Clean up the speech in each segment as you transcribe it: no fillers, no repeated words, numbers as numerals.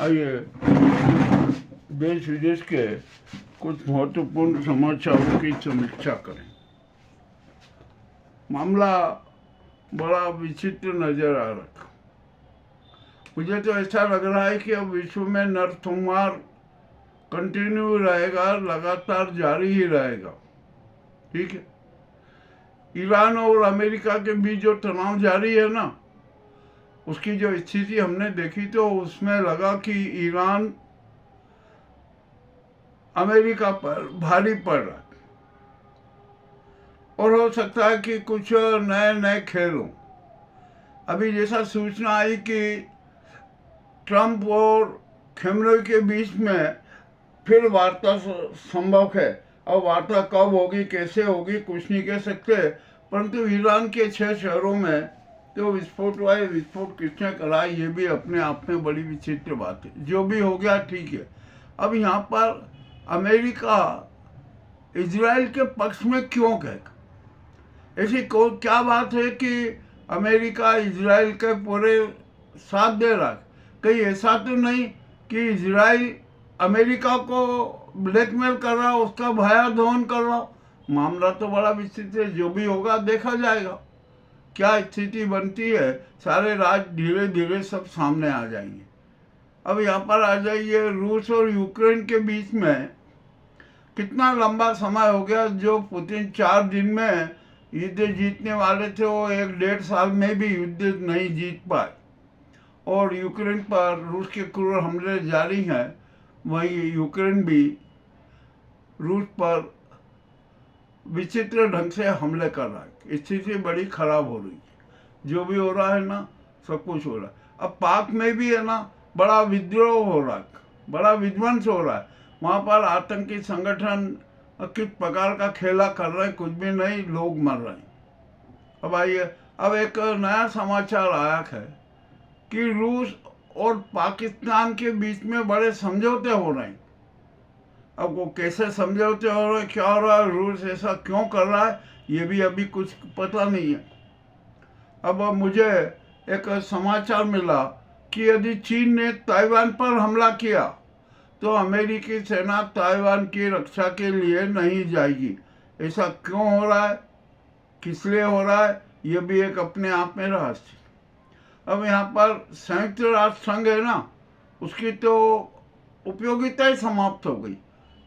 आइए देश विदेश के कुछ महत्वपूर्ण समाचारों की समीक्षा करें। मामला बड़ा विचित्र नजर आ रहा। मुझे तो ऐसा लग रहा है कि अब विश्व में नरसंहार कंटिन्यू रहेगा, लगातार जारी ही रहेगा। ठीक है, ईरान और अमेरिका के बीच जो तनाव जारी है ना, उसकी जो स्थिति हमने देखी तो उसमें लगा कि ईरान अमेरिका पर भारी पड़ रहा है और हो सकता है कि कुछ नए नए खेल हों। अभी जैसा सूचना आई कि ट्रंप और खेमरोई के बीच में फिर वार्ता संभव है। अब वार्ता कब होगी, कैसे होगी, कुछ नहीं कह सकते, परंतु ईरान के 6 शहरों में तो विस्फोट हुआ है। विस्फोट किसने करा ये भी अपने आप में बड़ी विचित्र बात है। जो भी हो गया ठीक है। अब यहाँ पर अमेरिका इजराइल के पक्ष में क्यों कहेगा? ऐसी क्या बात है कि अमेरिका इजराइल के पूरे साथ दे रहा है? कहीं ऐसा तो नहीं कि इजराइल अमेरिका को ब्लैकमेल कर रहा, उसका भया दहन कर रहा? मामला तो बड़ा विचित्र है। जो भी होगा देखा जाएगा, क्या स्थिति बनती है। सारे राज धीरे धीरे सब सामने आ जाएंगे। अब यहाँ पर आ जाइए, रूस और यूक्रेन के बीच में कितना लंबा समय हो गया। जो पुतिन 4 दिन में युद्ध जीतने वाले थे, वो 1-1.5 साल में भी युद्ध नहीं जीत पाए। और यूक्रेन पर रूस के क्रूर हमले जारी हैं, वहीं यूक्रेन भी रूस पर विचित्र ढंग से हमले कर रहा है। स्थिति बड़ी खराब हो रही है। जो भी हो रहा है ना, सब कुछ हो रहा है। अब पाक में भी है ना, बड़ा विद्रोह हो रहा है, बड़ा विध्वंस हो रहा है। वहाँ पर आतंकी संगठन किस प्रकार का खेला कर रहे हैं, कुछ भी नहीं, लोग मर रहे हैं। अब आइए, अब एक नया समाचार आया है कि रूस और पाकिस्तान के बीच में बड़े समझौते हो रहे हैं। अब वो कैसे समझौते हो रहे हैं, क्या हो रहा है, रूस ऐसा क्यों कर रहा है, ये भी अभी कुछ पता नहीं है। अब मुझे एक समाचार मिला कि यदि चीन ने ताइवान पर हमला किया तो अमेरिकी सेना ताइवान की रक्षा के लिए नहीं जाएगी। ऐसा क्यों हो रहा है, किस लिए हो रहा है, ये भी एक अपने आप में रहस्य। अब यहाँ पर संयुक्त राष्ट्र संघ है ना, उसकी तो उपयोगिता ही समाप्त हो गई।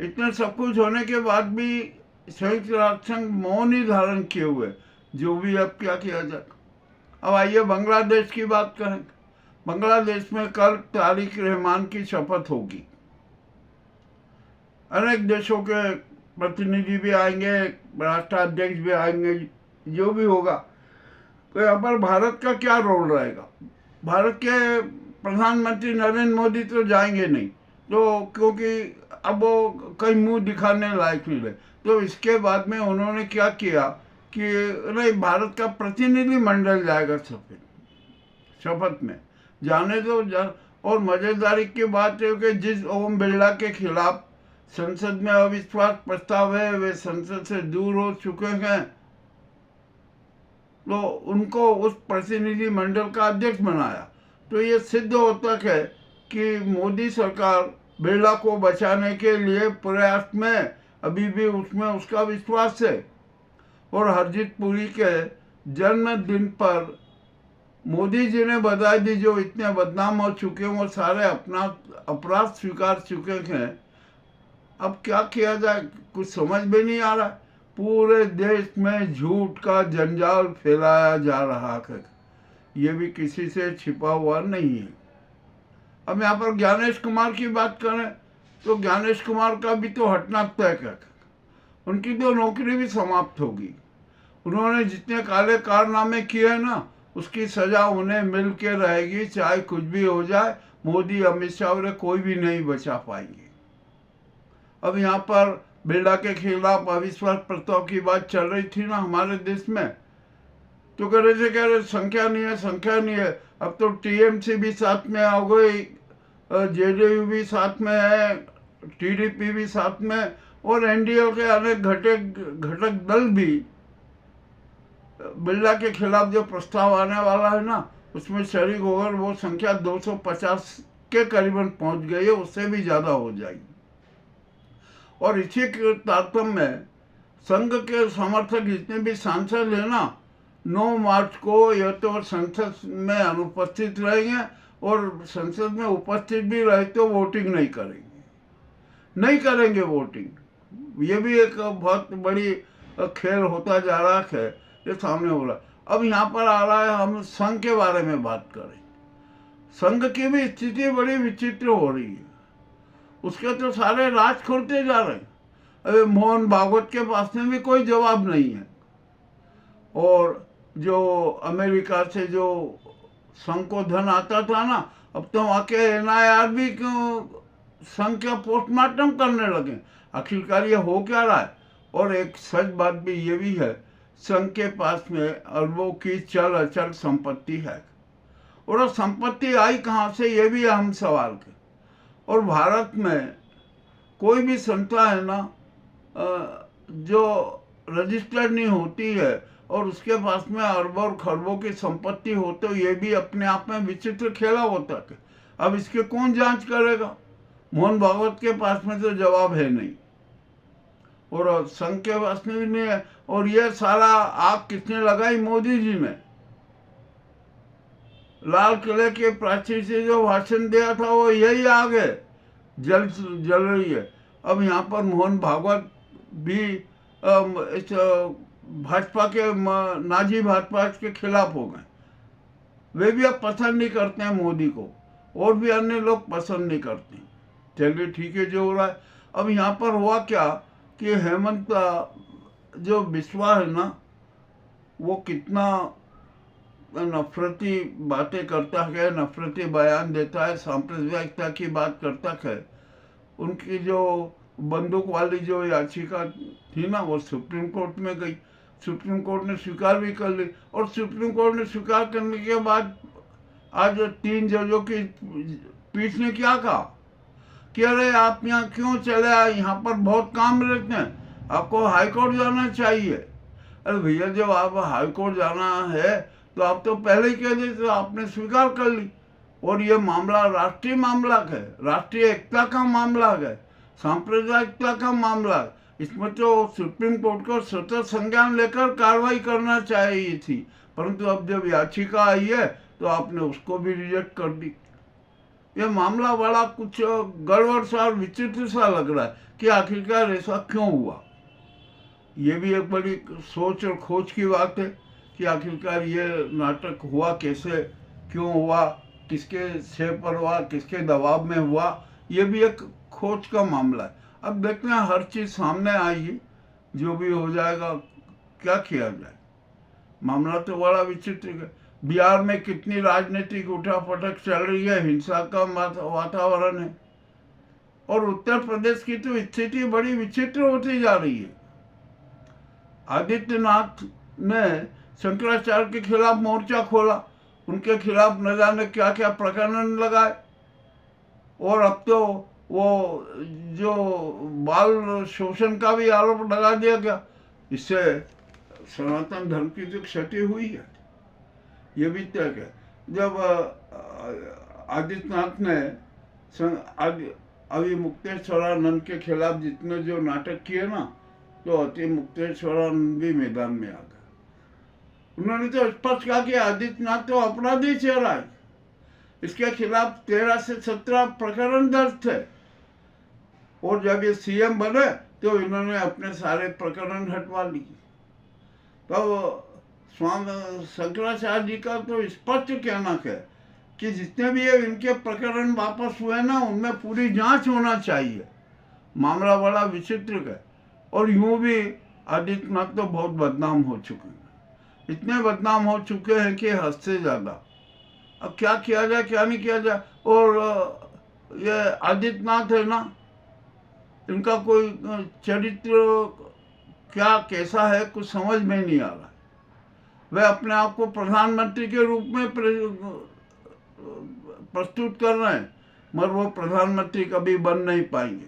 इतने सब कुछ होने के बाद भी संयुक्त राष्ट्र संघ मौन ही धारण किए हुए। जो भी अब क्या किया जाए। अब आइए बांग्लादेश की बात करें। बांग्लादेश में कल तारिक रहमान की शपथ होगी। अनेक देशों के प्रतिनिधि भी आएंगे, राष्ट्राध्यक्ष भी आएंगे, जो भी होगा। तो यहाँ पर भारत का क्या रोल रहेगा? भारत के प्रधानमंत्री नरेंद्र मोदी तो जाएंगे नहीं, तो क्योंकि अब वो कहीं मुंह दिखाने लायक नहीं रहे। तो इसके बाद में उन्होंने क्या किया कि नहीं, भारत का प्रतिनिधि मंडल जाएगा शपथ में, जाने दो और मजेदारी की बात है कि जिस ओम बिरला के खिलाफ संसद में अविश्वास प्रस्ताव है, वे संसद से दूर हो चुके हैं, तो उनको उस प्रतिनिधि मंडल का अध्यक्ष बनाया। तो ये सिद्ध होता है कि मोदी सरकार बिरला को बचाने के लिए प्रयास में अभी भी उसमें उसका विश्वास है। और हरजीत पुरी के जन्मदिन पर मोदी जी ने बधाई दी। जो इतने बदनाम हो चुके हैं, वो सारे अपना अपराध स्वीकार चुके हैं। अब क्या किया जाए, कुछ समझ में नहीं आ रहा। पूरे देश में झूठ का जंजाल फैलाया जा रहा है, ये भी किसी से छिपा हुआ नहीं है। अब यहाँ पर ज्ञानेश कुमार की बात करें तो ज्ञानेश कुमार का भी तो हटना तय है। उनकी तो नौकरी भी समाप्त होगी। उन्होंने जितने काले कारनामे किए हैं ना, उसकी सजा उन्हें मिल के रहेगी, चाहे कुछ भी हो जाए। मोदी, अमित शाह और कोई भी नहीं बचा पाएंगे। अब यहाँ पर बिरला के खिलाफ अविश्वास प्रस्ताव की बात चल रही थी ना हमारे देश में, तो कह रहे संख्या नहीं है, संख्या नहीं है। अब तो टीएमसी भी साथ में आ गई, जेडीयू भी साथ में है, टीडीपी भी साथ में, और एनडीए के अनेक घटक दल भी बिरला के खिलाफ जो प्रस्ताव आने वाला है ना, उसमें शरीक होकर वो संख्या 250 के करीबन पहुंच गई है, उससे भी ज़्यादा हो जाएगी। और इसी के तारतम्य में संघ के समर्थक जितने भी सांसद हैं ना, 9 मार्च को या तो संसद में अनुपस्थित रहेंगे, और संसद में उपस्थित भी रहे तो वोटिंग नहीं करेंगे वोटिंग। ये भी एक बहुत बड़ी खेल होता जा रहा है, ये सामने हो रहा है। अब यहाँ पर आ रहा है, हम संघ के बारे में बात करें। संघ की भी स्थिति बड़ी विचित्र हो रही है, उसके तो सारे राज खुलते जा रहे हैं। अरे मोहन भागवत के पास में भी कोई जवाब नहीं है, और जो अमेरिका से जो संघ को धन आता था ना, अब तो वहाँ के NIR भी संघ का पोस्टमार्टम करने लगे। आखिरकार ये हो क्या रहा है? और एक सच बात भी ये भी है, संघ के पास में अरबों की चल अचल संपत्ति है, और वो संपत्ति आई कहाँ से, ये भी अहम सवाल है। और भारत में कोई भी संस्था है ना जो रजिस्टर्ड नहीं होती है और उसके पास में अरबों और खरबों की संपत्ति हो, तो ये भी अपने आप में विचित्र खेला होता है। अब इसके कौन जांच करेगा? मोहन भागवत के पास में तो जवाब है नहीं, और संघ के पास में भी नहीं है। और ये सारा आग किसने लगाई? मोदी जी ने। लाल किले के प्राचीर से जो भाषण दिया था वो यही आग है, जल रही है। अब यहाँ पर मोहन भागवत भी इस भाजपा के नाजी भाजपा के खिलाफ हो गए। वे भी अब पसंद नहीं करते हैं मोदी को, और भी अन्य लोग पसंद नहीं करते। चलिए ठीक है, जो हो रहा है। अब यहाँ पर हुआ क्या कि हेमंत जो बिस्वा है ना, वो कितना नफरती बातें करता है, नफरती बयान देता है, सांप्रदायिकता की बात करता है। उनकी जो बंदूक वाली जो याचिका थी ना, वो सुप्रीम कोर्ट में गई। सुप्रीम कोर्ट ने स्वीकार भी कर ली, और सुप्रीम कोर्ट ने स्वीकार करने के बाद आज 3 जजों की पीठ ने क्या कहा कि अरे आप यहाँ क्यों चले आए, यहाँ पर बहुत काम रहते हैं, आपको हाई कोर्ट जाना चाहिए। अरे भैया, जब आप हाई कोर्ट जाना है तो आप तो पहले ही कह देते, तो आपने स्वीकार कर ली। और ये मामला राष्ट्रीय मामला है, राष्ट्रीय एकता का मामला है, सांप्रदायिकता का मामला है। इसमें तो सुप्रीम कोर्ट को स्वतः संज्ञान लेकर कार्रवाई करना चाहिए थी, परंतु अब जब याचिका आई है तो आपने उसको भी रिजेक्ट कर दी। ये मामला बड़ा कुछ गड़बड़ सा और विचित्र सा लग रहा है कि आखिरकार ऐसा क्यों हुआ। ये भी एक बड़ी सोच और खोज की बात है कि आखिरकार ये नाटक हुआ कैसे, क्यों हुआ, किसके सेव पर हुआ, किसके दबाव में हुआ। ये भी एक खोज का मामला है। अब देखते हैं, हर चीज़ सामने आएगी, जो भी हो जाएगा क्या किया जाए। मामला तो बड़ा विचित्र है। बिहार में कितनी राजनीतिक उठापटक चल रही है, हिंसा का वातावरण है, और उत्तर प्रदेश की तो स्थिति बड़ी विचित्र होती जा रही है। आदित्यनाथ ने शंकराचार्य के खिलाफ मोर्चा खोला, उनके खिलाफ न जाने क्या क्या प्रकरण लगाए, और अब तो वो जो बाल शोषण का भी आरोप लगा दिया गया। इससे सनातन धर्म की जो क्षति हुई है ये भी तय है। जब आदित्यनाथ ने अभी मुक्तेश्वरानंद के खिलाफ जितने जो नाटक किए ना, तो अति मुक्तेश्वरानंद भी मैदान में आ गए। उन्होंने तो स्पष्ट कहा कि आदित्यनाथ तो अपराधी चेहरा है, इसके खिलाफ 13 से 17 प्रकरण दर्ज थे, और जब ये CM बने तो इन्होंने अपने सारे प्रकरण हटवा लिए। तो स्वामी शंकराचार्य जी का तो स्पष्ट कहना है कि जितने भी इनके प्रकरण वापस हुए ना, उनमें पूरी जांच होना चाहिए। मामला बड़ा विचित्र है, और यूं भी आदित्यनाथ तो बहुत बदनाम हो चुके हैं, इतने बदनाम हो चुके हैं कि हद से ज़्यादा। अब क्या किया जाए, क्या नहीं किया जाए। और ये आदित्यनाथ है ना, इनका कोई चरित्र क्या कैसा है कुछ समझ में नहीं आ रहा है। वे अपने आप को प्रधानमंत्री के रूप में प्रस्तुत कर रहे हैं, मगर वो प्रधानमंत्री कभी बन नहीं पाएंगे।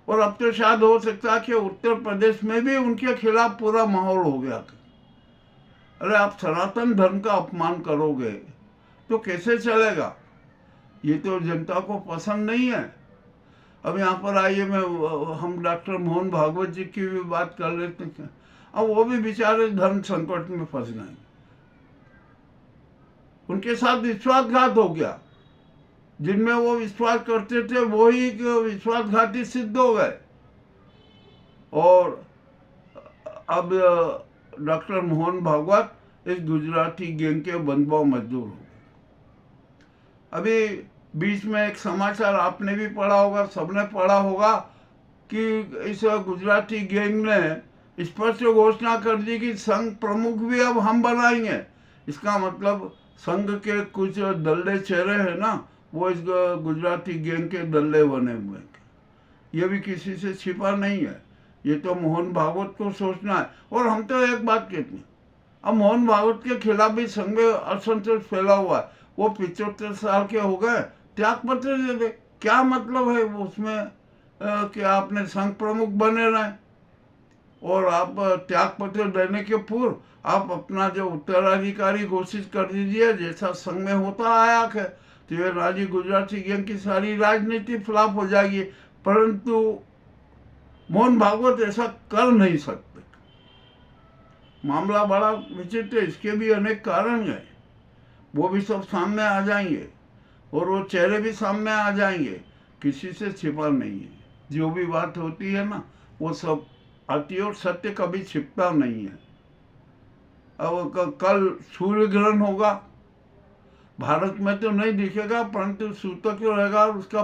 और अब तो शायद हो सकता है कि उत्तर प्रदेश में भी उनके खिलाफ पूरा माहौल हो गया। अरे आप सनातन धर्म का अपमान करोगे तो कैसे चलेगा? ये तो जनता को पसंद नहीं है। अब यहाँ पर आइए, हम डॉक्टर मोहन भागवत जी की भी बात कर लेते हैं। अब वो भी बेचारे धर्म संकट में फंस गए, उनके साथ विश्वासघात हो गया। जिनमें वो विश्वास करते थे वही विश्वासघाती सिद्ध हो गए। और अब डॉक्टर मोहन भागवत इस गुजराती गैंग के बंधुआ मजदूर हो गए। अभी बीच में एक समाचार आपने भी पढ़ा होगा, सबने पढ़ा होगा, कि इस गुजराती गैंग ने स्पष्ट घोषणा कर दी कि संघ प्रमुख भी अब हम बनाएंगे। इसका मतलब संघ के कुछ दल्ले चेहरे हैं ना, वो इस गुजराती गैंग के दल्ले बने हुए हैं। ये भी किसी से छिपा नहीं है, ये तो मोहन भागवत को सोचना है। और हम तो एक बात कहते हैं, अब मोहन भागवत के खिलाफ भी संघ में असंतोष फैला हुआ है। वो 75 साल के हो गए, त्याग पत्र दे दे, क्या मतलब है वो उसमें कि आपने संघ प्रमुख बने रहे, और आप त्याग पत्र देने के पूर्व आप अपना जो उत्तराधिकारी घोषित कर दीजिए, जैसा संघ में होता आया है। तो ये राजी गुजराती गैंग की सारी राजनीति फ्लॉप हो जाएगी। परंतु मोहन भागवत ऐसा कर नहीं सकते। मामला बड़ा विचित्र है, इसके भी अनेक कारण हैं, वो भी सब सामने आ जाएंगे और वो चेहरे भी सामने आ जाएंगे, किसी से छिपा नहीं है। जो भी बात होती है ना, वो सब आती है और सत्य कभी छिपता नहीं है। अब कल सूर्य ग्रहण होगा, भारत में तो नहीं दिखेगा, परंतु सूतक रहेगा और उसका